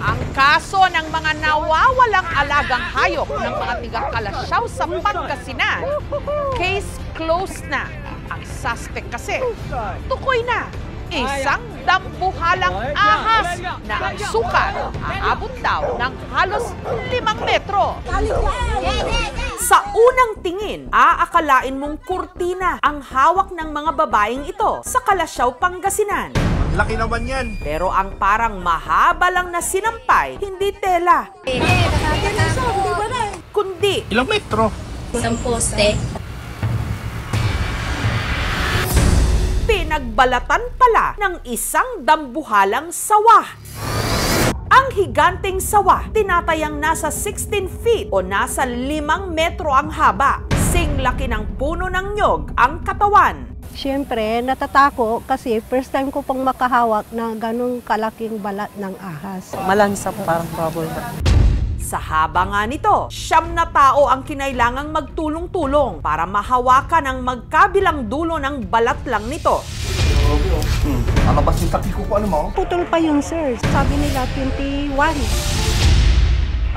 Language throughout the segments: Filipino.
Ang kaso ng mga nawawalang alagang hayop ng mga tiga-Kalasyaw sa Pangasinan, case closed na. Ang suspect kasi, tukoy na. Isang dambuhalang ahas na ang sukat aabot daw ng halos 5 metro. Sa unang tingin, aakalain mong kurtina ang hawak ng mga babaeng ito sa Kalasyaw, Pangasinan. Laki naman yan. Pero ang parang mahaba lang na sinampay, hindi tela, kundi Ilang metro? Isang poste. pinagbalatan pala ng isang dambuhalang sawa. Ang higanteng sawa, tinatayang nasa 16 feet o nasa 5 metro ang haba. Singlaki ng puno ng nyog ang katawan. Siyempre, natatako kasi first time ko pang makahawak na ganong kalaking balat ng ahas. Malansa, parang bubble wrap. Sa haba nga nito, 9 na tao ang kinailangang magtulong-tulong para mahawakan ang magkabilang dulo ng balat lang nito. Alabas yung taki ko ano mo? Putol pa yun, sir. Sabi nila 21.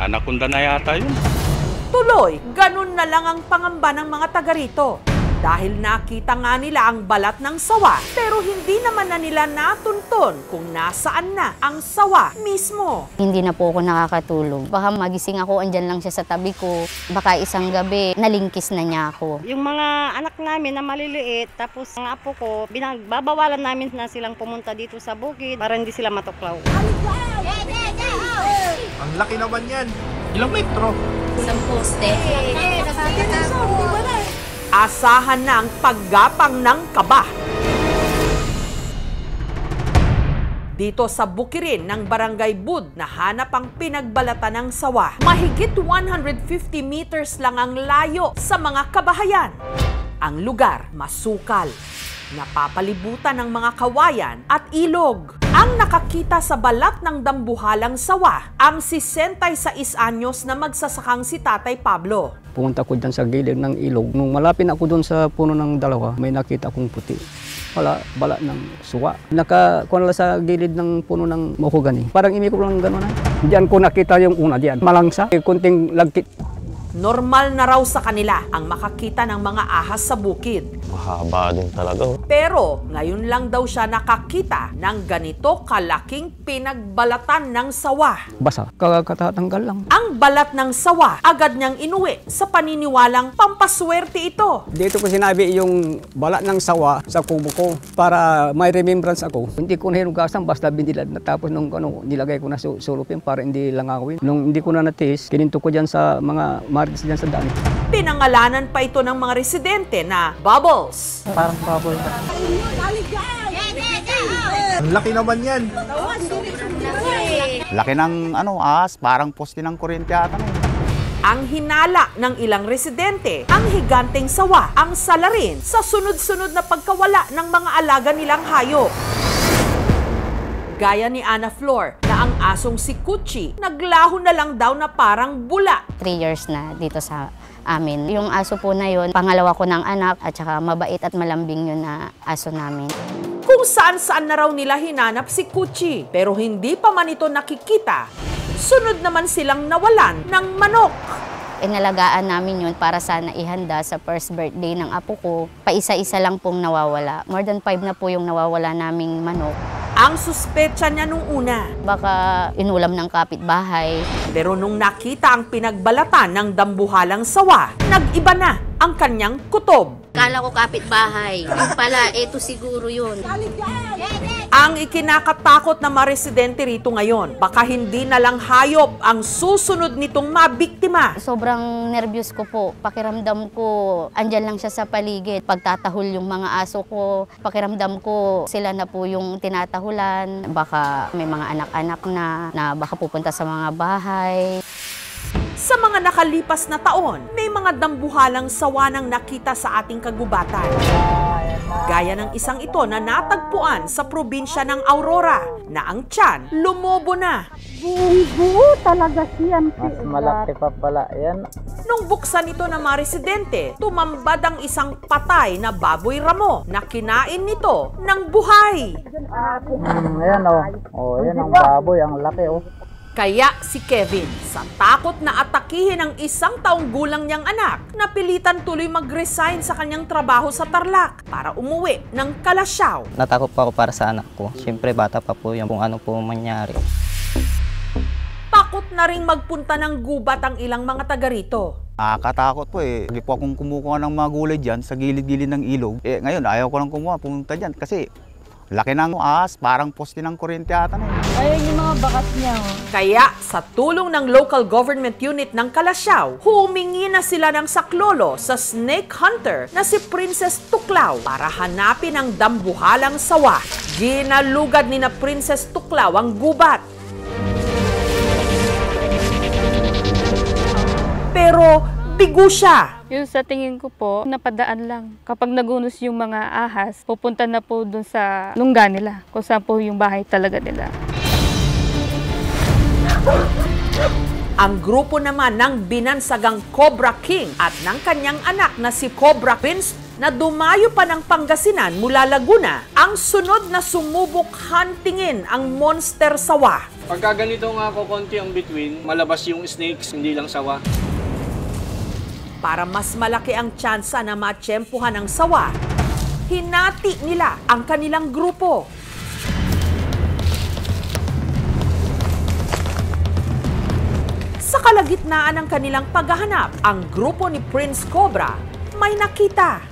Anaconda na yata yun. Tuloy, ganun na lang ang pangamba ng mga taga rito. Dahil nakita nga nila ang balat ng sawa, pero hindi naman na nila natuntun kung nasaan na ang sawa mismo. Hindi na po ako nakakatulog. Baka magising ako, andyan lang siya sa tabi ko. Baka isang gabi, nalingkis na niya ako. Yung mga anak namin na maliliit, tapos ang apo ko, babawalan namin na silang pumunta dito sa bukid para hindi sila matuklaw. Ang laki naman yan. Ilang metro? Isang poste. Asahan na ang paggapang ng kaba. Dito sa bukirin ng Barangay Bud, nahanap ang pinagbalatan ng sawa. Mahigit 150 meters lang ang layo sa mga kabahayan. Ang lugar masukal, napapalibutan ng mga kawayan at ilog. Ang nakakita sa balat ng dambuhalang sawa, ang 66 anyos na magsasakang si Tatay Pablo. Pumunta ko dyan sa gilid ng ilog. Nung malapit ako doon sa puno ng dalawa, may nakita akong puti. Wala, balat ng suwa. Nakakuha lang sa gilid ng puno ng mahogany. Parang imikot lang gano'n na. Diyan ko nakita yung una diyan. Malangsa, kunting lagkit. Normal na raw sa kanila ang makakita ng mga ahas sa bukid. Mahaba din talaga. Pero ngayon lang daw siya nakakita ng ganito kalaking pinagbalatan ng sawa. Basa, kakatatanggal lang. Ang balat ng sawa agad niyang inuwi sa paniniwalang pampaswerte ito. Dito ko sinabi yung balat ng sawa sa kubo ko para may remembrance ako. Hindi ko nahinugasan basta binilad na tapos nung nilagay ko na sulupin para hindi langawin. Nung hindi ko na natis, kininto ko dyan sa mga dyan sa daan. Pinangalanan pa ito ng mga residente na Bubbles. Parang bubble wrap. Ang laki naman yan. Laki ng ahas, parang poste ng kuryente ata. Ang hinala ng ilang residente, ang higanteng sawa ang salarin sa sunod-sunod na pagkawala ng mga alaga nilang hayop. Gaya ni Ana Flor na ang asong si Kuchi, naglaho na lang daw na parang bula. 3 years na dito sa amin. Yung aso po na yun, pangalawa ko ng anak at saka mabait at malambing yun na aso namin. Kung saan-saan na raw nila hinanap si Kuchi, pero hindi pa man ito nakikita. Sunod naman silang nawalan ng manok. Inalagaan namin yun para sana ihanda sa first birthday ng apo ko. Paisa-isa lang pong nawawala. More than 5 na po yung nawawala naming manok. Ang suspetsa niya nung una. Baka inulam ng kapitbahay. Pero nung nakita ang pinagbalatan ng dambuhalang sawa, nag-iba na ang kanyang kutob. Kala ko kapitbahay. Yung pala, eto siguro yun. Ang ikinakatakot na mga residente rito ngayon, baka hindi na lang hayop ang susunod nitong mabiktima. Sobrang nervyos ko po. Pakiramdam ko, andyan lang siya sa paligid. Pagtatahol yung mga aso ko, pakiramdam ko sila na po yung tinatahulan. Baka may mga anak-anak na baka pupunta sa mga bahay. Sa mga nakalipas na taon, may mga dambuhalang sawa nang nakita sa ating kagubatan. Gaya ng isang ito na natagpuan sa probinsya ng Aurora, na ang tiyan lumobo na. Buong-buo talaga siya. Mas malaki pa pala yan. Nung buksan ito ng mga residente, tumambad ang isang patay na baboy ramo na kinain nito ng buhay. Ayan ayan ang baboy, ang laki Kaya si Kevin, sa takot na atakihin ang 1 taong gulang niyang anak, napilitan tuloy mag-resign sa kanyang trabaho sa Tarlac para umuwi ng Kalasyaw. Natakot pa ako para sa anak ko. Siyempre bata pa po yan kung ano po mangyari. Takot na ring magpunta ng gubat ang ilang mga taga rito. Nakakatakot po eh. Lagi po akong kumukuha ng mga gulay dyan sa gilid-gilid ng ilog. Ngayon ayaw ko lang kumuha, pumunta dyan kasi laki ng ahas, parang poste ng kuryente ata na. Ayun yung mga bakas niya. Kaya sa tulong ng local government unit ng Kalasyaw, humingi na sila ng saklolo sa snake hunter na si Princess Tuklaw para hanapin ang dambuhalang sawa. Ginalugad ni na Princess Tuklaw ang gubat. Pero bigo siya. Yung sa tingin ko po, napadaan lang. Kapag nagunos yung mga ahas, pupunta na po dun sa lungga nila, kung saan po yung bahay talaga nila. Ang grupo naman ng binansagang Cobra King at ng kanyang anak na si Cobra Prince na dumayo pa ng Pangasinan mula Laguna, ang sunod na sumubok huntingin ang monster sawa. Pagka ganito nga ko konti ang between, malabas yung snakes, hindi lang sawa. Para mas malaki ang tsansa na matsyempuhan ng sawa, hinati nila ang kanilang grupo. Sa kalagitnaan ng kanilang paghahanap, ang grupo ni Prince Cobra may nakita.